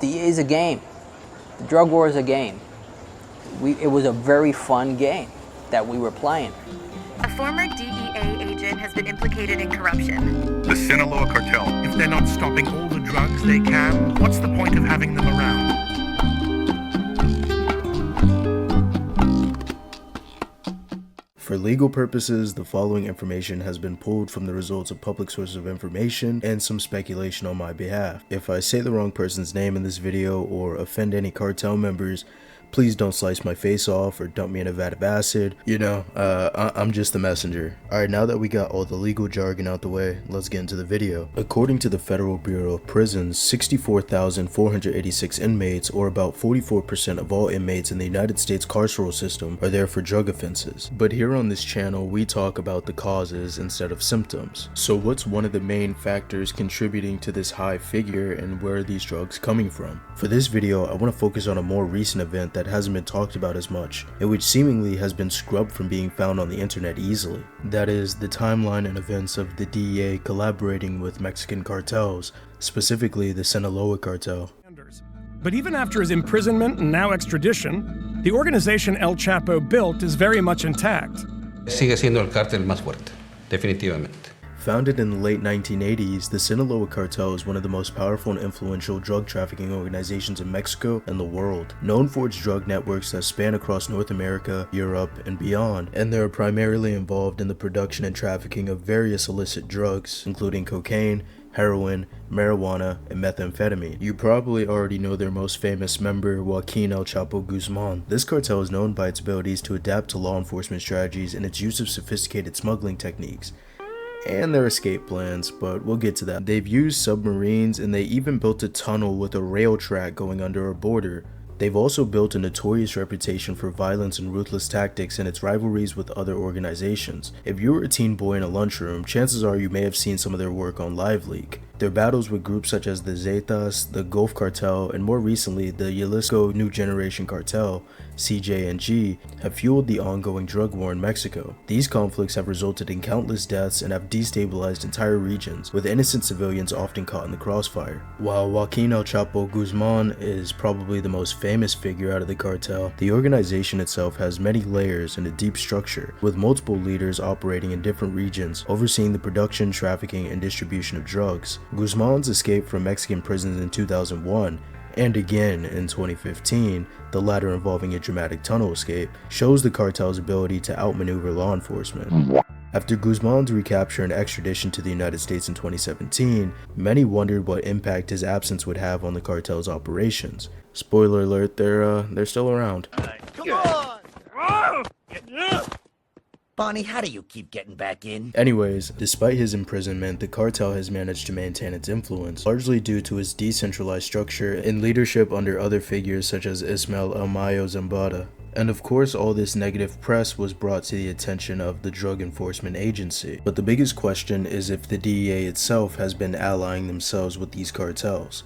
DEA is a game. The drug war is a game. It was a very fun game that we were playing. A former DEA agent has been implicated in corruption. The Sinaloa Cartel. If they're not stopping all the drugs they can, what's the point of having them around? For legal purposes, the following information has been pulled from the results of public sources of information and some speculation on my behalf. If I say the wrong person's name in this video or offend any cartel members, please don't slice my face off or dump me in a vat of acid. You know, I'm just the messenger. Alright, now that we got all the legal jargon out the way, let's get into the video. According to the Federal Bureau of Prisons, 64,486 inmates, or about 44% of all inmates in the United States carceral system, are there for drug offenses. But here on this channel, we talk about the causes instead of symptoms. So what's one of the main factors contributing to this high figure, and where are these drugs coming from? For this video, I want to focus on a more recent event that hasn't been talked about as much, and which seemingly has been scrubbed from being found on the internet easily. That is, the timeline and events of the DEA collaborating with Mexican cartels, specifically the Sinaloa Cartel. But even after his imprisonment and now extradition, the organization El Chapo built is very much intact. Sigue siendo el cártel más fuerte, definitivamente. Founded in the late 1980s, the Sinaloa Cartel is one of the most powerful and influential drug trafficking organizations in Mexico and the world, known for its drug networks that span across North America, Europe, and beyond, and they are primarily involved in the production and trafficking of various illicit drugs, including cocaine, heroin, marijuana, and methamphetamine. You probably already know their most famous member, Joaquin El Chapo Guzman. This cartel is known by its abilities to adapt to law enforcement strategies and its use of sophisticated smuggling techniques, and their escape plans, but we'll get to that. They've used submarines, and they even built a tunnel with a rail track going under a border. They've also built a notorious reputation for violence and ruthless tactics in its rivalries with other organizations. If you were a teen boy in a lunchroom, chances are you may have seen some of their work on LiveLeak. Their battles with groups such as the Zetas, the Gulf Cartel, and more recently the Jalisco New Generation Cartel, CJNG, have fueled the ongoing drug war in Mexico. These conflicts have resulted in countless deaths and have destabilized entire regions, with innocent civilians often caught in the crossfire. While Joaquin El Chapo Guzman is probably the most famous figure out of the cartel, the organization itself has many layers and a deep structure, with multiple leaders operating in different regions, overseeing the production, trafficking, and distribution of drugs. Guzman's escape from Mexican prisons in 2001, and again in 2015, the latter involving a dramatic tunnel escape, shows the cartel's ability to outmaneuver law enforcement. After Guzman's recapture and extradition to the United States in 2017, many wondered what impact his absence would have on the cartel's operations. Spoiler alert, they're still around. Come on! Bonnie, how do you keep getting back in? Anyways, despite his imprisonment, the cartel has managed to maintain its influence, largely due to its decentralized structure and leadership under other figures such as Ismael El Mayo Zambada. And of course, all this negative press was brought to the attention of the Drug Enforcement Agency. But the biggest question is if the DEA itself has been allying themselves with these cartels.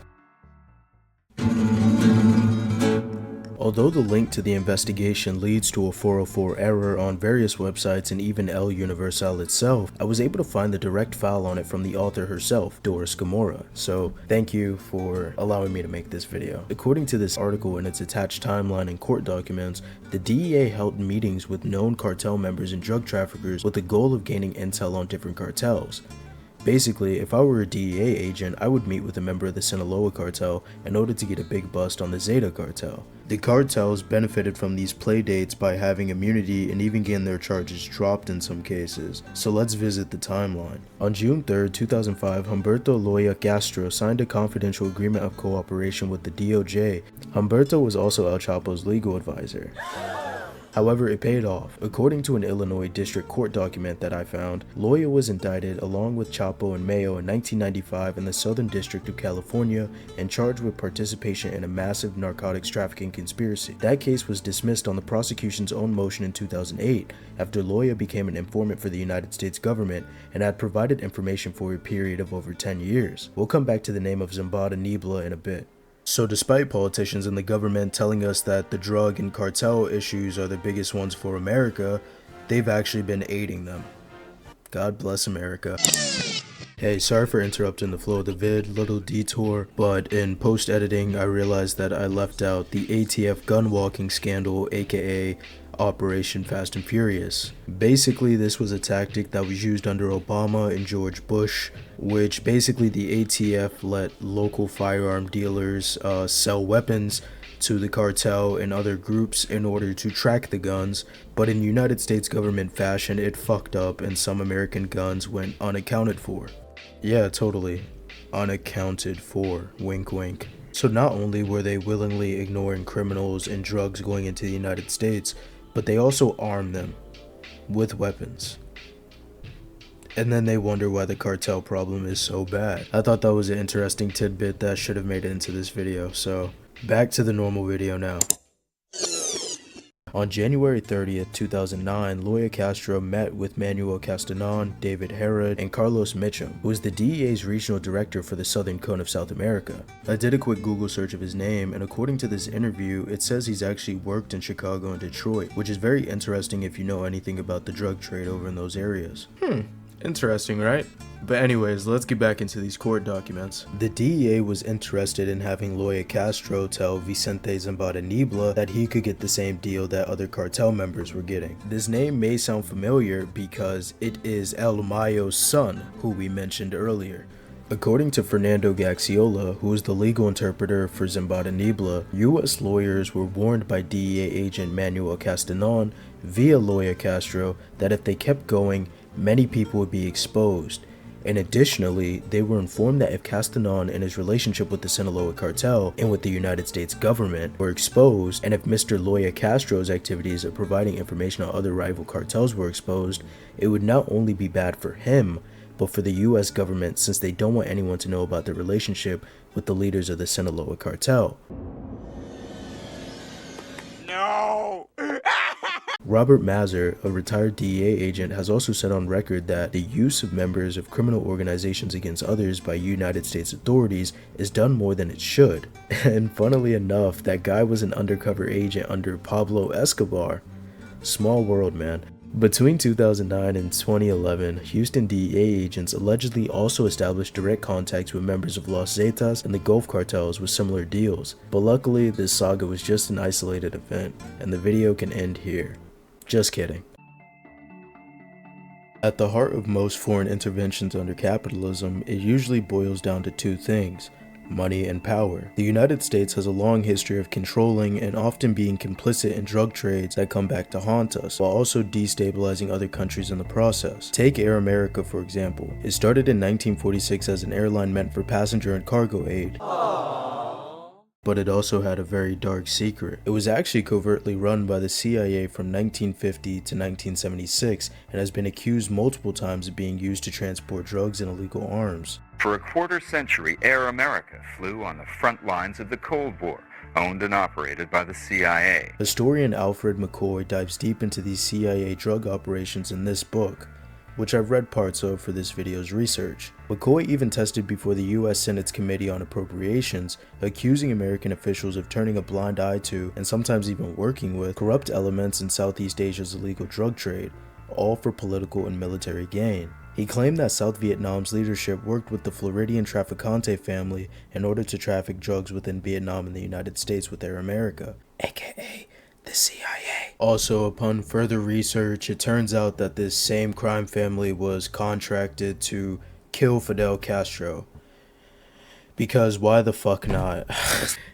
Although the link to the investigation leads to a 404 error on various websites and even El Universal itself, I was able to find the direct file on it from the author herself, Doris Gamora, so thank you for allowing me to make this video. According to this article and its attached timeline and court documents, the DEA held meetings with known cartel members and drug traffickers with the goal of gaining intel on different cartels. Basically, if I were a DEA agent, I would meet with a member of the Sinaloa Cartel in order to get a big bust on the Zeta Cartel. The cartels benefited from these playdates by having immunity and even getting their charges dropped in some cases. So let's visit the timeline. On June 3rd, 2005, Humberto Loya Castro signed a confidential agreement of cooperation with the DOJ. Humberto was also El Chapo's legal advisor. However, it paid off. According to an Illinois District Court document that I found, Loya was indicted along with Chapo and Mayo in 1995 in the Southern District of California and charged with participation in a massive narcotics trafficking conspiracy. That case was dismissed on the prosecution's own motion in 2008 after Loya became an informant for the United States government and had provided information for a period of over 10 years. We'll come back to the name of Zambada Nibla in a bit. So despite politicians and the government telling us that the drug and cartel issues are the biggest ones for America, they've actually been aiding them. God bless America. Hey, sorry for interrupting the flow of the vid, little detour, but in post-editing I realized that I left out the ATF gun walking scandal, aka Operation Fast and Furious. Basically, this was a tactic that was used under Obama and George Bush, which basically the ATF let local firearm dealers sell weapons to the cartel and other groups in order to track the guns, but in United States government fashion it fucked up and some American guns went unaccounted for. Yeah, totally. Unaccounted for. Wink wink. So not only were they willingly ignoring criminals and drugs going into the United States, but they also armed them with weapons. And then they wonder why the cartel problem is so bad. I thought that was an interesting tidbit that should have made it into this video, so back to the normal video now. On January 30th, 2009, Loya Castro met with Manuel Castanon, David Herod, and Carlos Mitchum, who is the DEA's regional director for the southern cone of South America. I did a quick Google search of his name, and according to this interview, it says he's actually worked in Chicago and Detroit, which is very interesting if you know anything about the drug trade over in those areas. Interesting, right? But anyways, let's get back into these court documents. The DEA was interested in having Loya Castro tell Vicente Zambada Nibla that he could get the same deal that other cartel members were getting. This name may sound familiar because it is El Mayo's son, who we mentioned earlier. According to Fernando Gaxiola, who is the legal interpreter for Zambada Nibla, US lawyers were warned by DEA agent Manuel Castanon via Loya Castro that if they kept going, many people would be exposed. And additionally, they were informed that if Castanon and his relationship with the Sinaloa Cartel and with the United States government were exposed, and if Mr. Loya Castro's activities of providing information on other rival cartels were exposed, it would not only be bad for him, but for the US government, since they don't want anyone to know about their relationship with the leaders of the Sinaloa Cartel. No! Robert Mazur, a retired DEA agent, has also said on record that the use of members of criminal organizations against others by United States authorities is done more than it should. And funnily enough, that guy was an undercover agent under Pablo Escobar. Small world, man. Between 2009 and 2011, Houston DEA agents allegedly also established direct contacts with members of Los Zetas and the Gulf cartels with similar deals. But luckily, this saga was just an isolated event, and the video can end here. Just kidding. At the heart of most foreign interventions under capitalism, it usually boils down to two things: money and power. The United States has a long history of controlling and often being complicit in drug trades that come back to haunt us, while also destabilizing other countries in the process. Take Air America, for example. It started in 1946 as an airline meant for passenger and cargo aid. But it also had a very dark secret. It was actually covertly run by the CIA from 1950 to 1976 and has been accused multiple times of being used to transport drugs and illegal arms. For a quarter century, Air America flew on the front lines of the Cold War, owned and operated by the CIA. Historian Alfred McCoy dives deep into these CIA drug operations in this book, which I've read parts of for this video's research. McCoy even tested before the US Senate's Committee on Appropriations, accusing American officials of turning a blind eye to, and sometimes even working with, corrupt elements in Southeast Asia's illegal drug trade, all for political and military gain. He claimed that South Vietnam's leadership worked with the Floridian Trafficante family in order to traffic drugs within Vietnam and the United States with Air America, aka the CIA. Also, upon further research, it turns out that this same crime family was contracted to kill Fidel Castro. Because why the fuck not?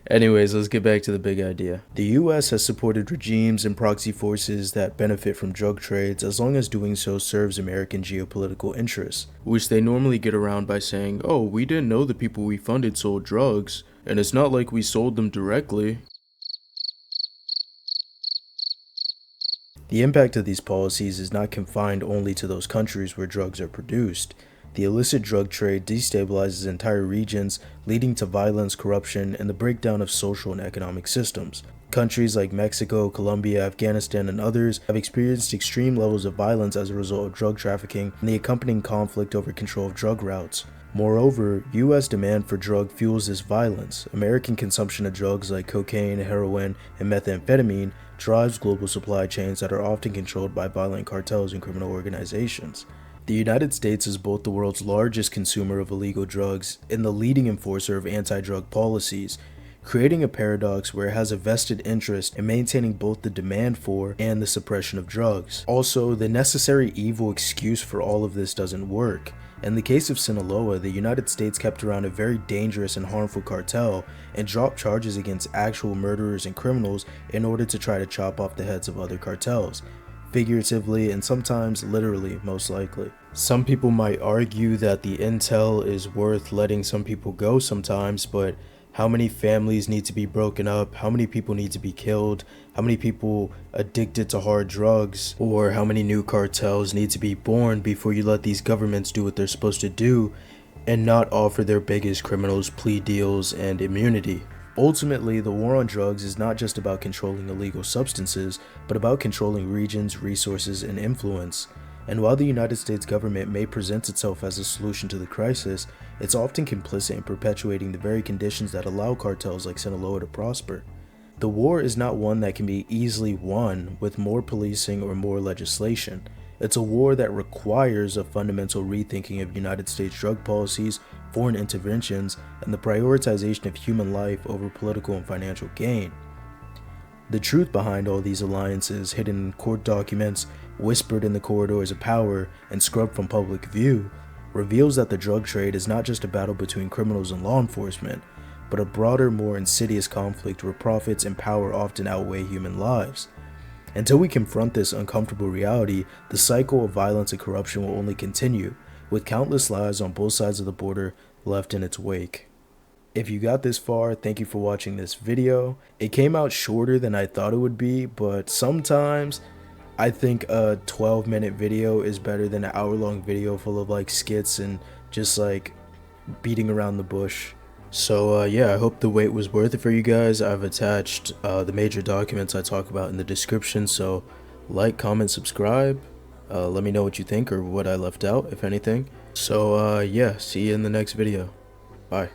Anyways, let's get back to the big idea. The US has supported regimes and proxy forces that benefit from drug trades as long as doing so serves American geopolitical interests, which they normally get around by saying, oh, we didn't know the people we funded sold drugs, and it's not like we sold them directly. The impact of these policies is not confined only to those countries where drugs are produced. The illicit drug trade destabilizes entire regions, leading to violence, corruption, and the breakdown of social and economic systems. Countries like Mexico, Colombia, Afghanistan, and others have experienced extreme levels of violence as a result of drug trafficking and the accompanying conflict over control of drug routes. Moreover, US demand for drug fuels this violence. American consumption of drugs like cocaine, heroin, and methamphetamine drives global supply chains that are often controlled by violent cartels and criminal organizations. The United States is both the world's largest consumer of illegal drugs and the leading enforcer of anti-drug policies, creating a paradox where it has a vested interest in maintaining both the demand for and the suppression of drugs. Also, the necessary evil excuse for all of this doesn't work. In the case of Sinaloa, the United States kept around a very dangerous and harmful cartel and dropped charges against actual murderers and criminals in order to try to chop off the heads of other cartels, figuratively and sometimes literally, most likely. Some people might argue that the intel is worth letting some people go sometimes, but how many families need to be broken up, how many people need to be killed, how many people addicted to hard drugs, or how many new cartels need to be born before you let these governments do what they're supposed to do and not offer their biggest criminals plea deals and immunity. Ultimately, the war on drugs is not just about controlling illegal substances, but about controlling regions, resources, and influence. And while the United States government may present itself as a solution to the crisis, it's often complicit in perpetuating the very conditions that allow cartels like Sinaloa to prosper. The war is not one that can be easily won with more policing or more legislation. It's a war that requires a fundamental rethinking of United States drug policies, foreign interventions, and the prioritization of human life over political and financial gain. The truth behind all these alliances, hidden in court documents, whispered in the corridors of power, and scrubbed from public view, reveals that the drug trade is not just a battle between criminals and law enforcement, but a broader, more insidious conflict where profits and power often outweigh human lives. Until we confront this uncomfortable reality, the cycle of violence and corruption will only continue, with countless lives on both sides of the border left in its wake. If you got this far, thank you for watching this video. It came out shorter than I thought it would be, but sometimes I think a 12-minute video is better than an hour-long video full of like skits and just like beating around the bush. So yeah, I hope the wait was worth it for you guys. I've attached the major documents I talk about in the description, so like, comment, subscribe. Let me know what you think or what I left out, if anything. So yeah, see you in the next video. Bye.